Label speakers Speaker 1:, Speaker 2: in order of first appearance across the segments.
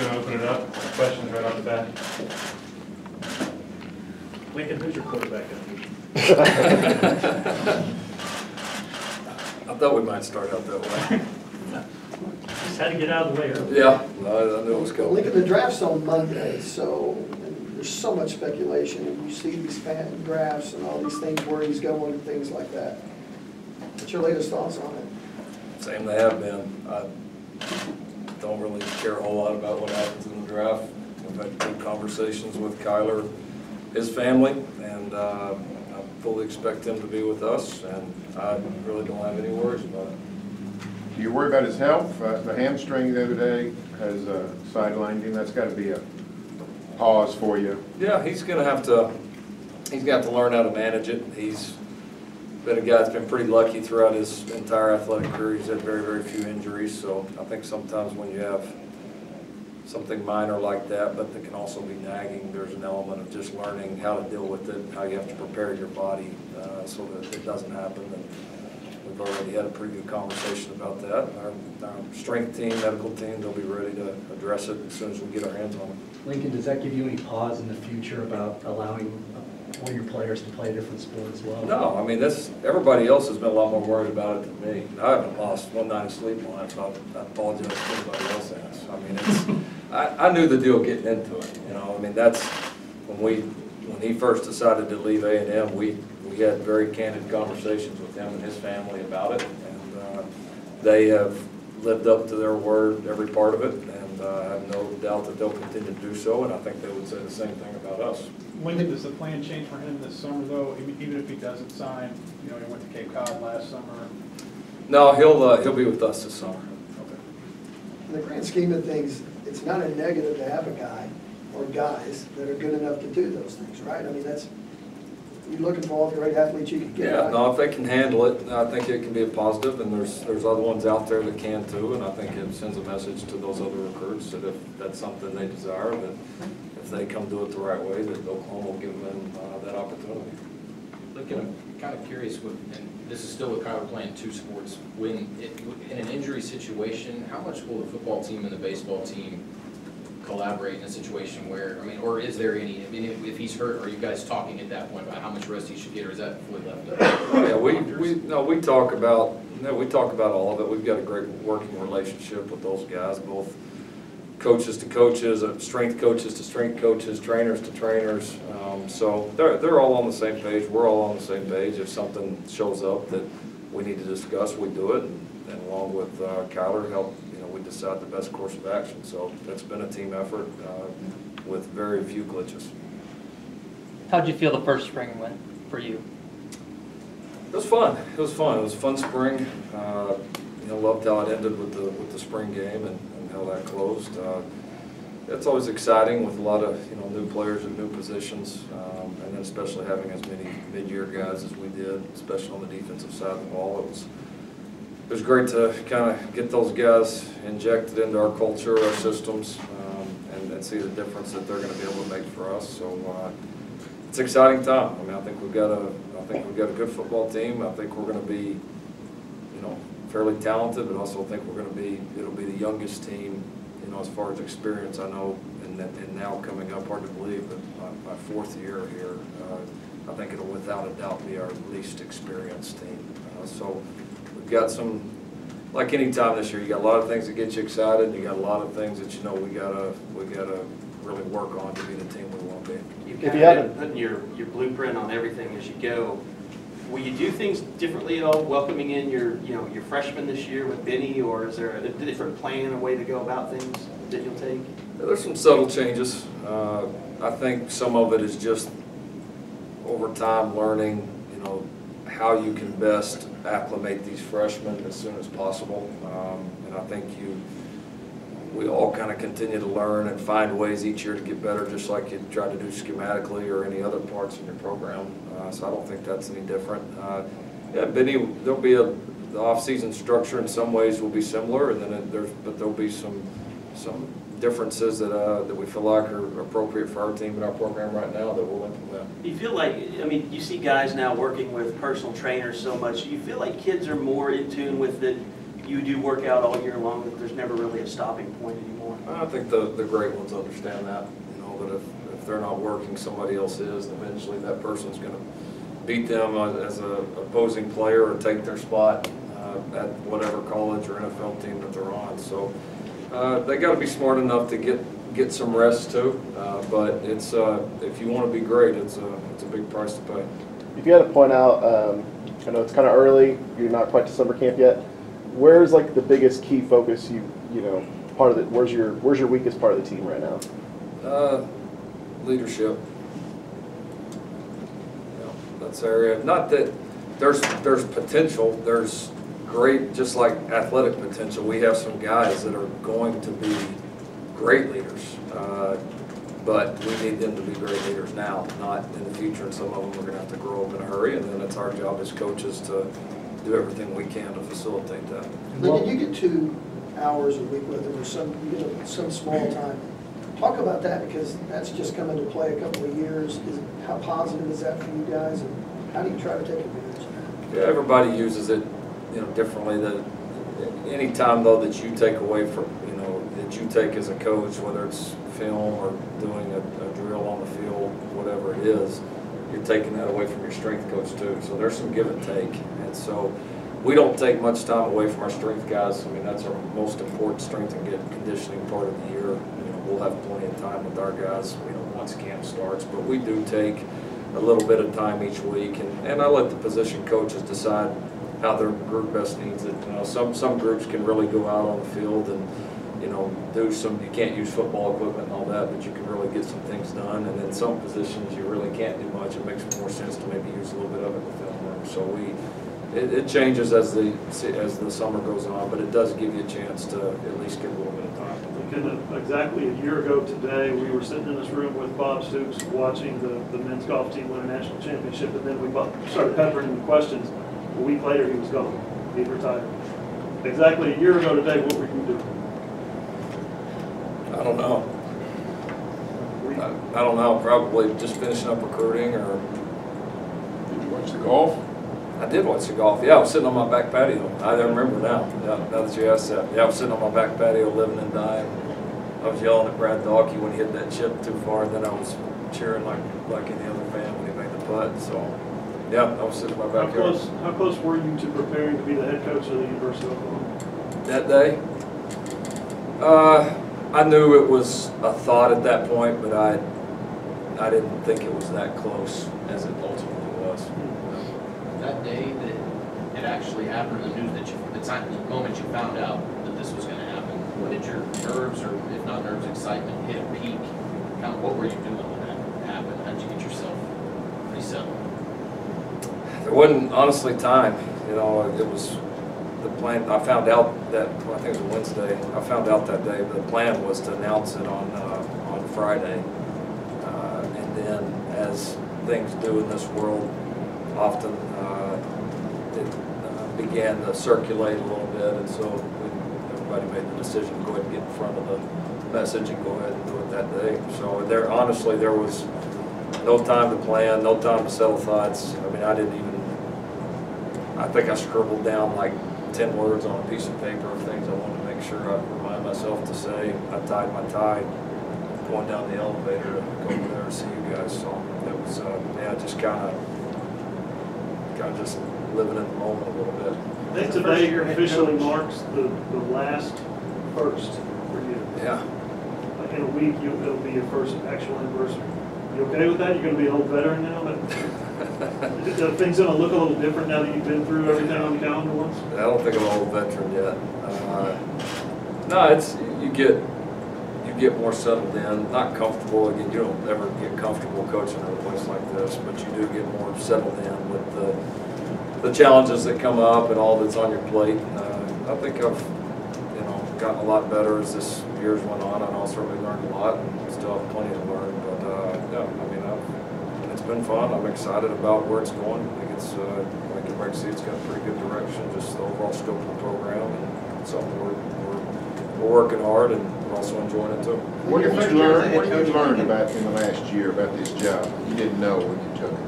Speaker 1: going to open it up. Questions right off the bat.
Speaker 2: Lincoln, who's your quarterback?
Speaker 3: I thought we might start out that way.
Speaker 2: Just had to get out of the way early.
Speaker 3: Yeah, I knew it was coming.
Speaker 4: Lincoln, the draft's on Monday, so and there's so much speculation, and you see these fan graphs and all these things where he's going and things like that. What's your latest thoughts on it?
Speaker 3: Same they have been. I don't really care a whole lot about what happens in the draft. I've had good conversations with Kyler, his family, and I fully expect him to be with us, and I really don't have any worries about it.
Speaker 5: Do you worry about his health? The hamstring the other day has sidelined him. That's got to be a pause for you.
Speaker 3: Yeah, he's going to have to learn how to manage it. He's been a guy that's been pretty lucky throughout his entire athletic career. He's had very, very few injuries, so I think sometimes when you have something minor like that, but that can also be nagging, there's an element of just learning how to deal with it, how you have to prepare your body so that it doesn't happen. And we've already had a pretty good conversation about that. Our strength team, medical team, they'll be ready to address it as soon as we get our hands on it.
Speaker 6: Lincoln, does that give you any pause in the future about allowing one of your players to play a different sport as well?
Speaker 3: No, I mean, everybody else has been a lot more worried about it than me. I haven't lost one night of sleep on it, so I apologize to anybody else has. I mean, I knew the deal getting into it, you know. I mean, that's when he first decided to leave A&M, we had very candid conversations with him and his family about it, and they have lived up to their word every part of it, and I have no doubt that they'll continue to do so, and I think they would say the same thing about us.
Speaker 1: When does the plan change for him this summer, though? Even if he doesn't sign, you know, he went to Cape Cod last summer.
Speaker 3: No, he'll be with us this summer.
Speaker 1: Okay.
Speaker 4: In the grand scheme of things, it's not a negative to have a guy or guys that are good enough to do those things, right? I mean, you're looking for all the great athletes you can get.
Speaker 3: Yeah,
Speaker 4: right?
Speaker 3: no, if they can handle it, I think it can be a positive, and there's other ones out there that can too, and I think it sends a message to those other recruits that if that's something they desire, that if they come do it the right way, that Oklahoma will give them that opportunity.
Speaker 7: Look, I'm kind of curious, and this is still with Kyler playing two sports, in an injury situation, how much will the football team and the baseball team collaborate in a situation where, I mean, or is there any, I mean, if he's hurt, are you guys talking at that point about how much rest he should get, or is that fully left up?
Speaker 3: Yeah, we talk about all of it. We've got a great working relationship with those guys, both coaches to coaches, strength coaches to strength coaches, trainers to trainers. So they're all on the same page. We're all on the same page. If something shows up that we need to discuss, we do it, and along with Kyler, we decide the best course of action. So it's been a team effort with very few glitches.
Speaker 8: How'd you feel the first spring went for you?
Speaker 3: It was fun. It was fun. It was a fun spring. Loved how it ended with the spring game and how that closed. It's always exciting with a lot of new players in new positions, and then especially having as many mid-year guys as we did, especially on the defensive side of the ball. It was great to kind of get those guys injected into our culture, our systems, and see the difference that they're going to be able to make for us. So it's an exciting time. I mean, I think we've got a good football team. I think we're going to be, fairly talented, but also think it'll be the youngest team, as far as experience. I know, and now coming up, hard to believe, but my fourth year here, I think it'll without a doubt be our least experienced team. So we've got some, like any time this year, you got a lot of things that get you excited. You got a lot of things that we gotta really work on to be the team we want to be.
Speaker 9: You've got to put your blueprint on everything as you go. Will you do things differently at all, welcoming in your freshmen this year with Benny, or is there a different plan, a way to go about things that you'll take?
Speaker 3: There's some subtle changes. I think some of it is just over time learning, how you can best acclimate these freshmen as soon as possible. And I think we all kind of continue to learn and find ways each year to get better, just like you try to do schematically or any other parts in your program. So I don't think that's any different. Yeah, Benny, the off-season structure in some ways will be similar, and then there'll be some differences that we feel like are appropriate for our team and our program right now that we'll implement.
Speaker 9: Do you feel like, I mean, you see guys now working with personal trainers so much, do you feel like kids are more in tune with it? you do work out all year long, that there's never really a stopping point anymore.
Speaker 3: I think the great ones understand that, you know, that if they're not working, somebody else is, and eventually that person's going to beat them as a opposing player or take their spot at whatever college or NFL team that they're on. So they got to be smart enough to get some rest too. But it's if you want to be great, it's a big price to pay.
Speaker 10: If you had to point out, I know it's kind of early, you're not quite to summer camp yet. Where's like the biggest key focus you know, part of the, where's your weakest part of the team right now?
Speaker 3: Leadership. You know, that's area. Not that there's potential. There's great, just like athletic potential. We have some guys that are going to be great leaders, but we need them to be great leaders now, not in the future. And some of them are going to have to grow up in a hurry. And then it's our job as coaches to do everything we can to facilitate that.
Speaker 4: Lincoln, you get 2 hours a week with them, or some small time. Talk about that, because that's just come into play a couple of years. How positive is that for you guys, and how do you try to take advantage of that?
Speaker 3: Yeah, everybody uses it, you know, differently. Any time though that you take away from, you know, that you take as a coach, whether it's film or doing a drill on the field, whatever it is, you're taking that away from your strength coach too. So there's some give and take, and so we don't take much time away from our strength guys. I mean, that's our most important strength and conditioning part of the year. You know, we'll have plenty of time with our guys, you know, once camp starts, but we do take a little bit of time each week, and I let the position coaches decide how their group best needs it. You know, some groups can really go out on the field and, you know, do some, you can't use football equipment and all that, but you can really get some things done. And then some positions you really can't do much. It makes more sense to maybe use a little bit of it in the film room. So it changes as the summer goes on, but it does give you a chance to at least get a little bit of time.
Speaker 2: And exactly a year ago today, we were sitting in this room with Bob Stoops watching the men's golf team win a national championship, and then we started peppering him with questions. A week later, he was gone. He retired. Exactly a year ago today, what were you doing?
Speaker 3: I don't know. I don't know. Probably just finishing up recruiting, or.
Speaker 5: Did you watch the golf?
Speaker 3: I did watch the golf. Yeah, I was sitting on my back patio. I remember now. Yeah, now that you asked that. Yeah, I was sitting on my back patio, living and dying. I was yelling at Brad Dawkey when he hit that chip too far, and then I was cheering like any other fan when he made the putt. So, yeah, I was sitting in my backyard.
Speaker 2: How close were you to preparing to be the head coach of the University of Oklahoma?
Speaker 3: That day? I knew it was a thought at that point, but I didn't think it was that close as it ultimately was.
Speaker 7: That day that it actually happened, the news that the moment you found out that this was going to happen, what did your nerves, or if not nerves, excitement, hit a peak? Kind of what were you doing when that happened? How did you get yourself resettled?
Speaker 3: There wasn't honestly time. You know, it was the plan. I found out that, I think it was Wednesday. I found out that day. The plan was to announce it on Friday, and then as things do in this world, often it began to circulate a little bit, and so everybody made the decision to go ahead and get in front of the message and go ahead and do it that day. So there, honestly, there was no time to plan, no time to settle thoughts. I mean, I think I scribbled down like 10 words on a piece of paper of things I wanted to make sure I remind myself to say. I tied my tie going down the elevator to go over there and see you guys. So it was, yeah, just kind of just living in the moment a little bit.
Speaker 2: I think today officially marks the last first for you.
Speaker 3: Yeah.
Speaker 2: Like in a week, it'll be your first actual anniversary. You okay with that? You're going to be an old veteran now? Are things going to look a little different now that you've been through everything on the calendar once?
Speaker 3: I don't think I'm an old veteran yet. No, it's you get more settled in, not comfortable. Again, you don't ever get comfortable coaching in a place like this, but you do get more settled in with the challenges that come up and all that's on your plate. I think I've gotten a lot better as this years went on. I certainly learned a lot, and still have plenty to learn. But yeah, I mean, it's been fun. I'm excited about where it's going. I think it's like everybody see, it's got a pretty good direction. Just the overall scope of the program, and it's something we're working hard, and we're also enjoying it too.
Speaker 5: What did you learn? What did you learn about in the last year about this job that you didn't know when you took it?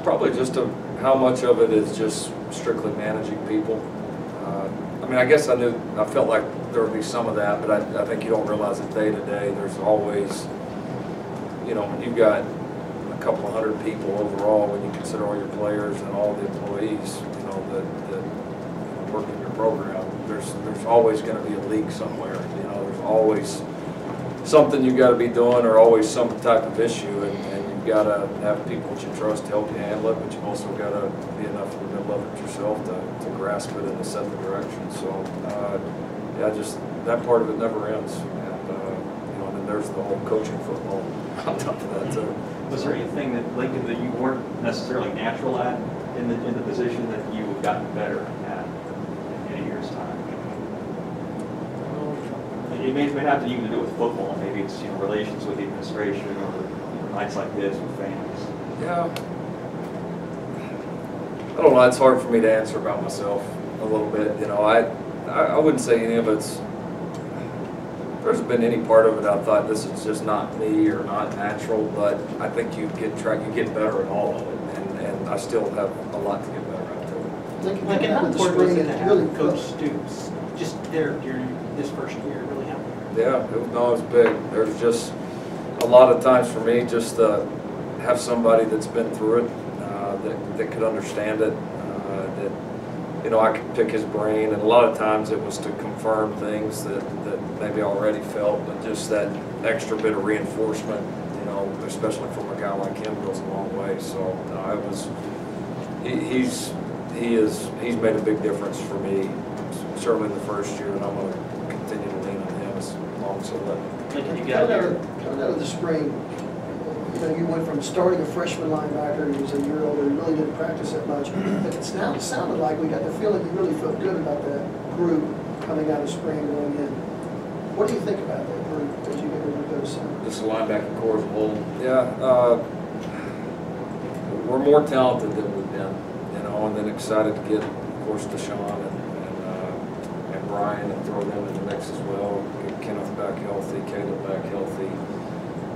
Speaker 3: Probably just how much of it is just strictly managing people. I mean, I guess I felt like there would be some of that, but I think you don't realize it day to day. There's always, you know, when you've got a couple of hundred people overall, when you consider all your players and all the employees, you know, that work in your program, there's always going to be a leak somewhere. You know, there's always something you've got to be doing, or always some type of issue, and you've got to have people that you trust to help you handle it, but you've also got to be enough in the middle of it yourself to grasp it and to set the direction. So, yeah, just that part of it never ends. And, you know, and then there's the whole coaching football on top of that too.
Speaker 11: Was there anything that, Lincoln, that you weren't necessarily natural at in the position that you have gotten better at in a year's time? It may have to even to do with football. Maybe it's, you know, relations with the administration, or, you know, nights like this with fans.
Speaker 3: Yeah. I don't know. It's hard for me to answer about myself a little bit. You know, I wouldn't say any of it's. There's been any part of it I thought this is just not me or not natural, but I think you get better at all of it, and I still have a lot to get better at.
Speaker 4: Like
Speaker 12: how important was it to have
Speaker 4: really
Speaker 12: Coach Stoops just there during this first year? Really helped?
Speaker 3: Yeah, it was big. There's just a lot of times for me just to have somebody that's been through it, that could understand it, that, you know, I could pick his brain, and a lot of times it was to confirm things that maybe I already felt, but just that extra bit of reinforcement, you know, especially from a guy like him, goes a long way. So it was, he's made a big difference for me, certainly in the first year, and I'm going to continue to lean on him as long as he'll let me.
Speaker 4: Coming out of the spring, you know, you went from starting a freshman linebacker, he was a year older, he really didn't practice that much, but it sounded like we got the feeling you really felt good about that group coming out of spring going in. What do you think about that group as you get ready to go to summer?
Speaker 3: Just the linebacking core as a whole. Yeah, we're more talented than we've been, you know, and then excited to get, of course, Deshaun and Brian and throw them in the mix as well. Get Kenneth back healthy, Caleb back healthy.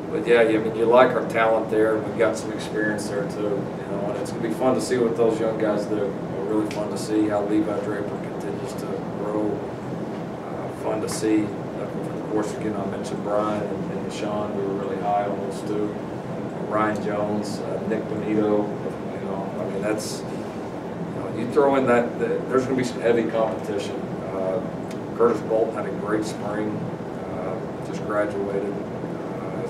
Speaker 3: But yeah, I mean, you like our talent there, and we've got some experience there too, you know, and it's going to be fun to see what those young guys do. Really fun to see how Levi Draper continues to grow. Fun to see, of course, again, I mentioned Brian and Deshaun. We were really high on those two. Ryan Jones, Nick Benito, you know, I mean, that's, you know, you throw in that, there's going to be some heavy competition. Curtis Bolton had a great spring, just graduated.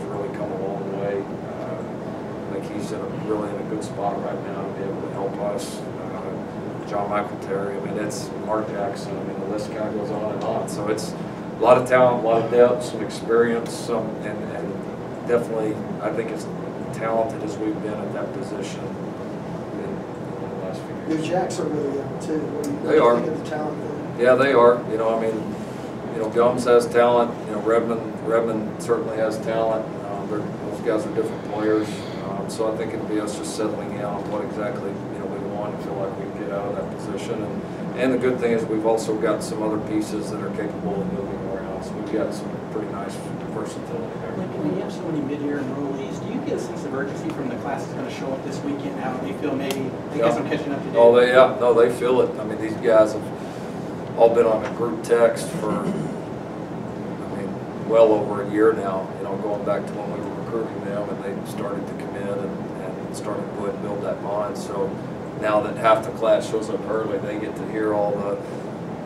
Speaker 3: Really come a long way. I think he's really in a good spot right now to be able to help us. John Michael Terry, I mean, it's Mark Jackson, I mean, the list kind of goes on and on. So it's a lot of talent, a lot of depth, some experience, and definitely, I think it's talented as we've been at that position in the last few years.
Speaker 4: Your Jacks are really young too.
Speaker 3: They are.
Speaker 4: Think of the talent there.
Speaker 3: Yeah, they are. You know, I mean, you know, Gums has talent. You know, Redmond certainly has talent. Those guys are different players. So I think it'll be us just settling in on what exactly, you know, we want and feel like we can get out of that position. And the good thing is we've also got some other pieces that are capable of moving around. So we've got some pretty nice versatility there.
Speaker 12: Like, when you have so many mid-year enrollees, do you get a sense of urgency from the classes going to show up this weekend now? Do you feel maybe they guess I'm catching up to date?
Speaker 3: Oh, they feel it. I mean, these guys have all been on a group text for, well over a year now, you know, going back to when we were recruiting them and they started to come in and started to build that bond. So now that half the class shows up early, they get to hear all the,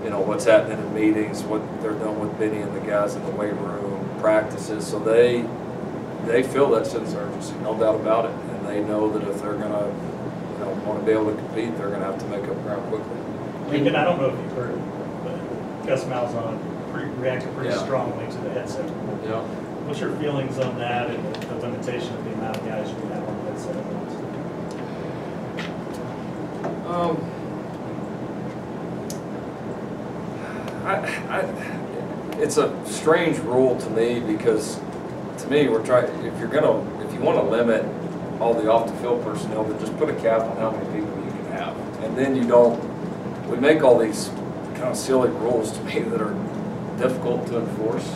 Speaker 3: you know, what's happening in meetings, what they're doing with Benny and the guys in the weight room, practices. So they feel that sense of urgency, no doubt about it. And they know that if they're going to, you know, want to be able to compete, they're going to have to make up ground quickly.
Speaker 2: Lincoln, I don't know if you've heard, but Gus Malzahn reacted pretty strongly to the headset.
Speaker 3: Yeah.
Speaker 2: What's your feelings on that and the limitation of the amount of guys you can have on the headset at once?
Speaker 3: It's a strange rule to me because, to me, we're trying. If you want to limit all the off-the-field personnel, then just put a cap on how many people you can have, and then you don't. We make all these kind of silly rules to me that are difficult to enforce.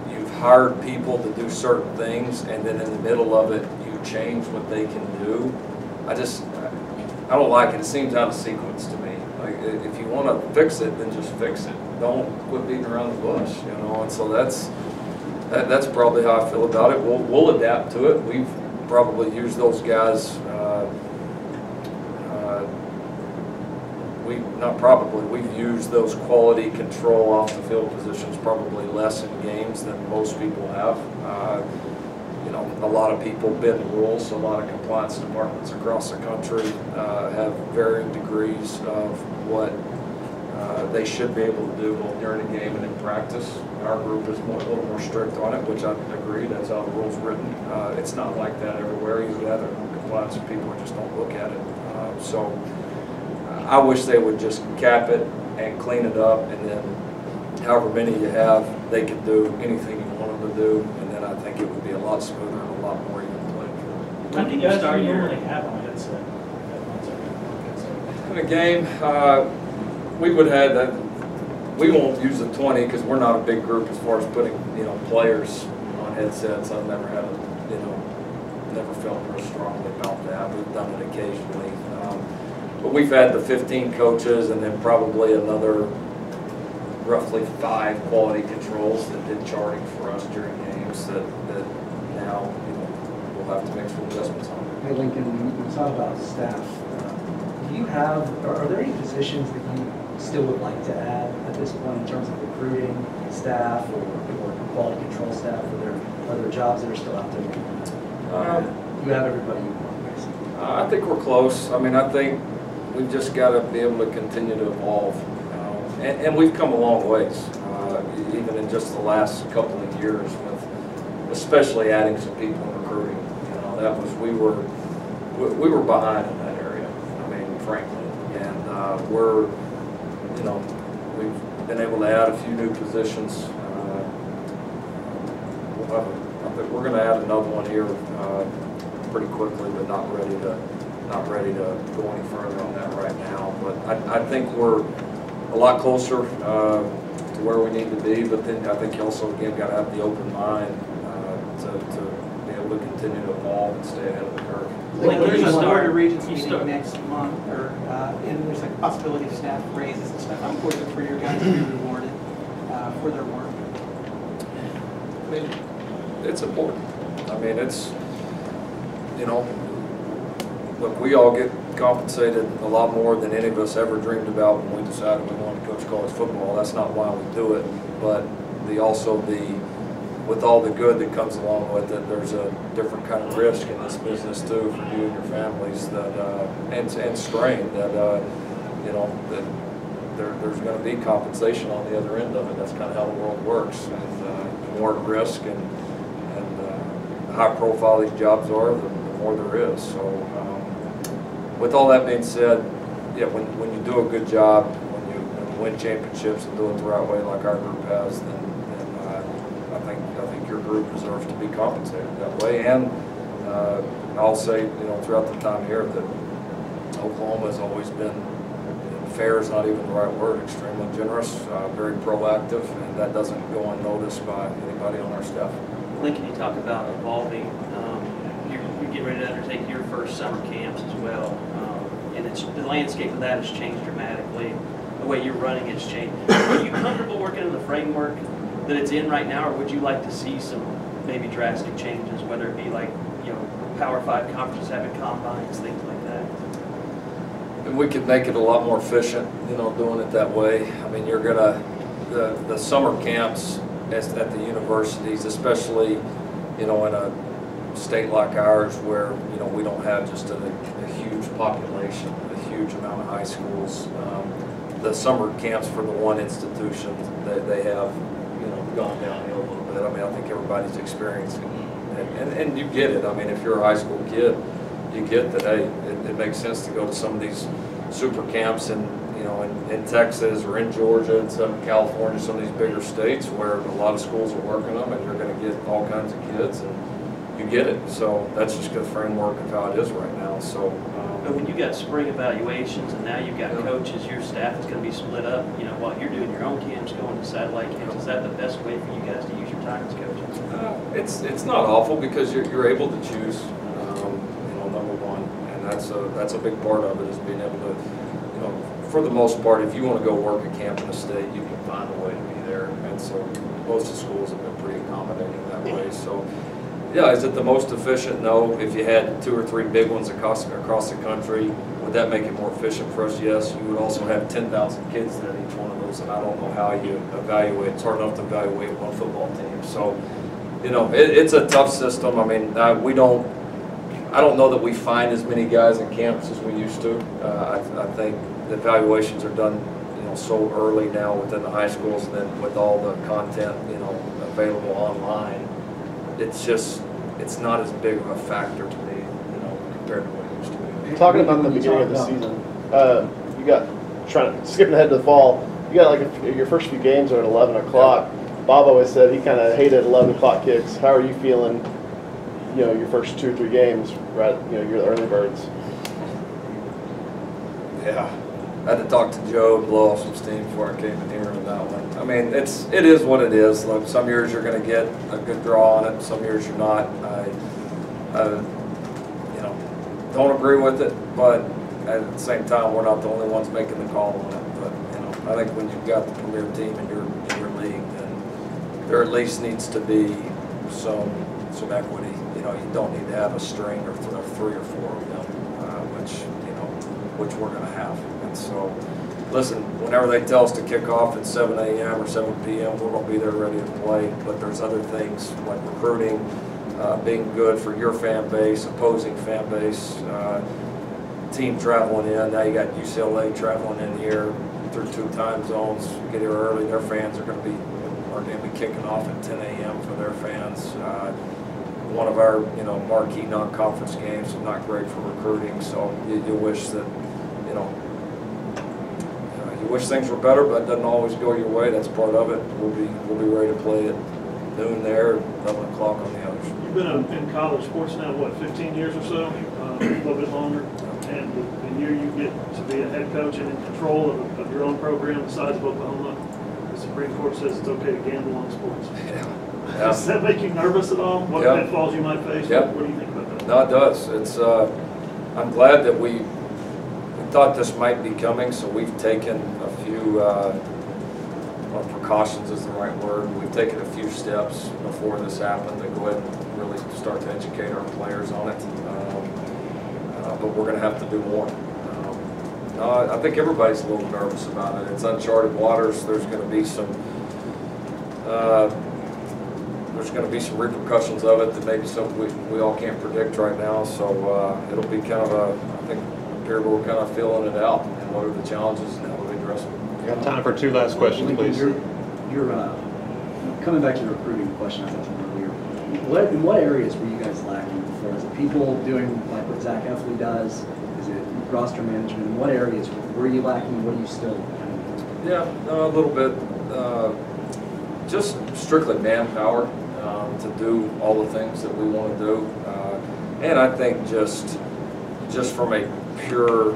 Speaker 3: You've hired people to do certain things, and then in the middle of it, you change what they can do. I don't like it. It seems out of sequence to me. Like, if you want to fix it, then just fix it. Don't quit beating around the bush, you know. And so that's probably how I feel about it. We'll adapt to it. We've probably used those guys. We've used those quality control off the field positions probably less in games than most people have. You know, a lot of people bend rules, so a lot of compliance departments across the country have varying degrees of what they should be able to do both during a game and in practice. Our group is a little more strict on it, which I agree, that's how the rule's written. It's not like that everywhere. You have compliance people who just don't look at it. So I wish they would just cap it and clean it up, and then however many you have, they can do anything you want them to do, and then I think it would be a lot smoother and a lot more even played.
Speaker 12: When did you start your?
Speaker 6: normally have on a headset?
Speaker 3: In a game, we would have that. We won't use the 20 because we're not a big group as far as putting, you know, players on headsets. I've never had never felt real strongly about that. We've done it occasionally. But we've had the 15 coaches and then probably another roughly 5 quality controls that did charting for us during games that now, you know, we'll have to make some adjustments on.
Speaker 6: Hey Lincoln, when you talk about staff, do you have, are there any positions that you still would like to add at this point in terms of recruiting staff or quality control staff? Are there jobs that are still out there? You have everybody you want, basically.
Speaker 3: I think we're close. I mean, I think we've just got to be able to continue to evolve. And we've come a long ways, even in just the last couple of years, with especially adding some people in recruiting. You know, that was we were behind in that area. I mean, frankly, and we've been able to add a few new positions. We're going to add another one here pretty quickly, but not ready to go any further on that right now. But I think we're a lot closer to where we need to be, but then I think you also, again, got to have the open mind to be able to continue to evolve and stay ahead of the curve.
Speaker 12: There's a Florida Regents meeting next month, and there's like a possibility of staff raises and stuff. I'm fortunate for your guys to be rewarded for their work.
Speaker 3: I mean, it's important. I mean, it's, you know, look, we all get compensated a lot more than any of us ever dreamed about when we decided we wanted to coach college football. That's not why we do it, but with all the good that comes along with it, there's a different kind of risk in this business too for you and your families that and strain that you know that there's going to be compensation on the other end of it. That's kind of how the world works, and the more at risk and the high profile these jobs are, the more there is. So with all that being said, yeah, when you do a good job, when you win championships and do it the right way like our group has, then I think your group deserves to be compensated that way. And I'll say, you know, throughout the time here that Oklahoma has always been, fair is not even the right word, extremely generous, very proactive, and that doesn't go unnoticed by anybody on our staff.
Speaker 9: Lincoln, you talk about evolving. You're getting ready to undertake your first summer camps as well, and the landscape of that has changed dramatically. The way you're running it's changed. Are you comfortable working in the framework that it's in right now, or would you like to see some maybe drastic changes, whether it be like, you know, Power 5 conferences having combines, things like that?
Speaker 3: And we could make it a lot more efficient, you know, doing it that way. I mean, you're gonna the summer camps at the universities, especially, you know, in a state like ours where, you know, we don't have just a huge population, a huge amount of high schools. The summer camps for the one institution, they have, you know, gone downhill a little bit. I mean, I think everybody's experiencing it. And you get it. I mean, if you're a high school kid, you get that, hey, it makes sense to go to some of these super camps in Texas or in Georgia and Southern California, some of these bigger states where a lot of schools are working them, and you're going to get all kinds of kids, and you get it. So that's just the framework of how it is right now. So.
Speaker 9: But when you got spring evaluations and now you've got coaches, your staff is going to be split up. You know, while you're doing your own camps, going to satellite camps, is that the best way for you guys to use your time as coaches?
Speaker 3: It's not awful because you're able to choose. that's a big part of it, is being able to, you know, for the most part, if you want to go work at camp in the state, you can find a way to be there. And so most of the schools have been pretty accommodating that way. So yeah, is it the most efficient? No. If you had 2 or 3 big ones across the country, would that make it more efficient for us? Yes. You would also have 10,000 kids there at each one of those, and I don't know how you evaluate. It's hard enough to evaluate one football team. So, you know, it's a tough system. I mean, I don't know that we find as many guys in camps as we used to. I think the evaluations are done, you know, so early now within the high schools, and then with all the content, you know, available online, it's not as big of a factor to me, you know, compared to what it used to be.
Speaker 10: Talking about the beginning of the season, you got, skipping ahead to the fall, you got like your first few games are at 11 o'clock. Bob always said he kind of hated 11 o'clock kicks. How are you feeling, you know, your first 2 or 3 games, right? You know, you're the early birds.
Speaker 3: Yeah. I had to talk to Joe and blow off some steam before I came in here on that one. I mean, it is what it is. Like, some years you're going to get a good draw on it, some years you're not. I you know, don't agree with it, but at the same time, we're not the only ones making the call on it. But, you know, I think when you've got the premier team in your league, then there at least needs to be some equity. You know, you don't need to have a string or 3 or 4 of them, which we're going to have. And so, listen, whenever they tell us to kick off at 7 a.m. or 7 p.m., we're going to be there ready to play. But there's other things like recruiting, being good for your fan base, opposing fan base, team traveling in. Now you got UCLA traveling in here through 2 time zones. Get here early. Their fans are going to be kicking off at 10 a.m. for their fans. One of our, you know, marquee non-conference games is not great for recruiting. So you wish that, you know, you wish things were better, but it doesn't always go your way. That's part of it. We'll be ready to play at noon there, 11 o'clock on the others.
Speaker 2: You've been in college sports now, what, 15 years or so, a little bit longer, and the year you get to be a head coach and in control of your own program the size of Oklahoma, the Supreme Court says it's okay to gamble on sports.
Speaker 3: Yeah.
Speaker 2: Does that make you nervous at all? What pitfalls you might face?
Speaker 3: Yeah.
Speaker 2: What do you think about that?
Speaker 3: No, it does. It's. I'm glad that we thought this might be coming, so we've taken a few, well, precautions is the right word. We've taken a few steps before this happened to go ahead and really start to educate our players on it. But we're going to have to do more. No, I think everybody's a little nervous about it. It's uncharted waters. There's going to be some. There's going to be some repercussions of it that maybe we all can't predict right now. So it'll be kind of I think, a period where we're kind of feeling it out and what are the challenges and how do we address them.
Speaker 13: We got time for 2 last questions, please.
Speaker 6: You're coming back to the recruiting question I mentioned earlier. In what areas were you guys lacking before? Is it people doing like what Zach Effley does? Is it roster management? In what areas were you lacking? What are you still kind of doing?
Speaker 3: Yeah, a little bit. Just strictly manpower to do all the things that we want to do, and I think just from a pure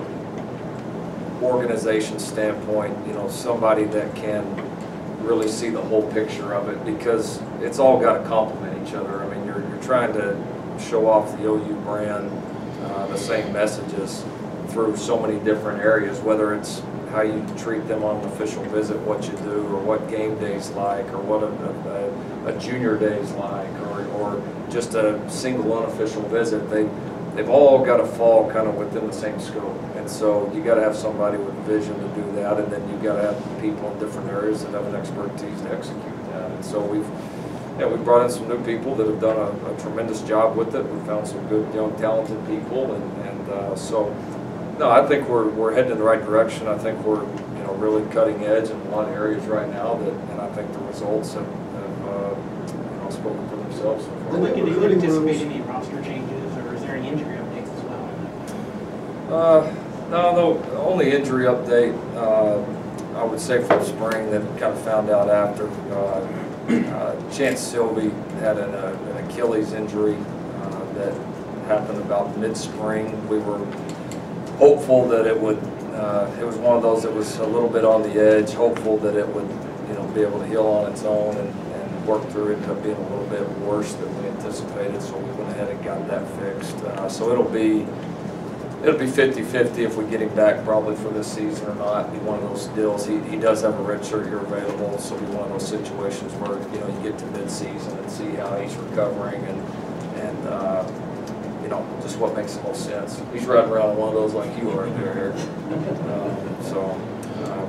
Speaker 3: organization standpoint, you know, somebody that can really see the whole picture of it, because it's all got to complement each other. I mean, you're trying to show off the OU brand, the same messages through so many different areas, whether it's how you treat them on an official visit, what you do, or what game day's like, or what a junior day's like, or just a single unofficial visit. They've all got to fall kind of within the same scope. And so you got to have somebody with vision to do that, and then you've got to have people in different areas that have an expertise to execute that. And so we've brought in some new people that have done a tremendous job with it. We've found some good, young, talented people, and so. No, I think we're heading in the right direction. I think we're, you know, really cutting edge in a lot of areas right now, and I think the results have you know, spoken for themselves so far.
Speaker 12: Do you anticipate any roster changes, or is there any injury updates as well?
Speaker 3: No, the only injury update I would say from spring that kind of found out after. Chance Sylvie had an Achilles injury that happened about mid-spring. We were hopeful that it would, it was one of those that was a little bit on the edge, hopeful that it would, you know, be able to heal on its own and work through it. It ended up being a little bit worse than we anticipated, so we went ahead and got that fixed. So it'll be It'll be 50-50 if we get him back probably for this season or not. It'll be one of those deals. He does have a redshirt year available, so it'll be one of those situations where, you know, you get to mid-season and see how he's recovering and you know, just what makes the most sense. He's riding around one of those like you are there, Eric.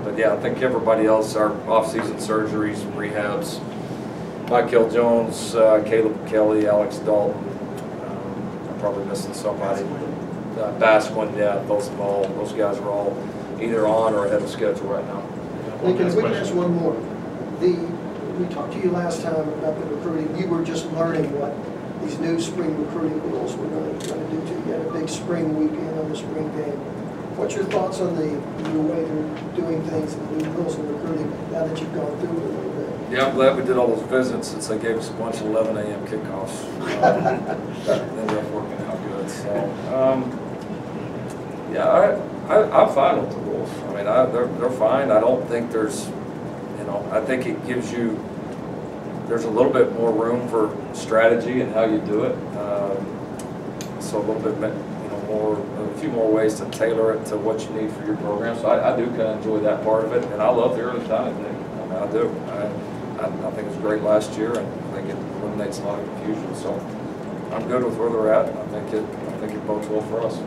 Speaker 3: But yeah, I think everybody else, our off-season surgeries, rehabs, Michael Jones, Caleb Kelly, Alex Dalton, I'm probably missing somebody. Basquin, yeah, those guys are all either on or ahead of schedule right now.
Speaker 4: Lincoln, we can ask one more. We talked to you last time about the recruiting. You were just learning what these new spring recruiting rules were going to do to you. You had a big spring weekend on the spring game. What's your thoughts on the new way they're doing things and the new rules in recruiting now that you've gone through it a little bit?
Speaker 3: Yeah, I'm glad we did all those visits since they gave us a bunch of 11 a.m. kickoffs. Ended up working out good. So, yeah, I'm fine with the rules. I mean, they're fine. I don't think there's, you know, I think it gives you, there's a little bit more room for strategy and how you do it. So a little bit, you know, a few more ways to tailor it to what you need for your program. So I do kind of enjoy that part of it, and I love the early time thing. I mean, I do. I think it was great last year, and I think it eliminates a lot of confusion. So I'm good with where they're at. I think it bodes well for us.